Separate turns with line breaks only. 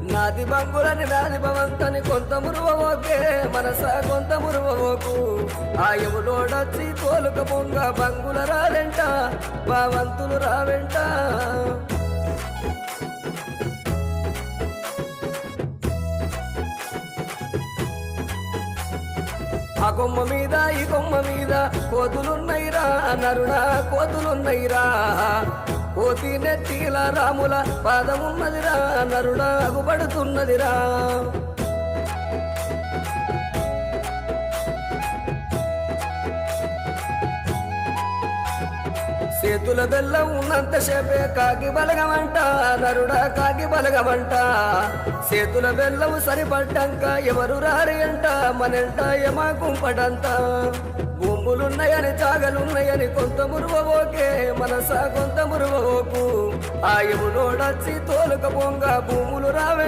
నాది బంగులని నాది భవంతని కొంత మురువోకే మనస కొంత మురువోకు ఆయములోడొచ్చి తోలుక పొంగ బంగుల రావెంట భవంతులు రావెంట ఆ కొమ్మ మీద ఈ కొమ్మ మీద కోతులున్నైరా నరుడా కోతులున్నైరా కోతి నెత్తిల రాముల పాదమున్నదిరా నరుడా అగుపడుతున్నదిరా చేతుల బెల్లం ఉన్నంత సేపే కాకి బలగమంట నరుడా కాకి బలగమంట చేతుల బెల్లం సరిపడ్డంక ఎవరు రారి అంట మనంట యమా కుంపడంత భూములున్నాయని జాగలున్నాయని కొంత మురువోకే మనస కొంత మురువోకు ఆయములోడొచ్చి తోలుక పొంగ భూములు రావే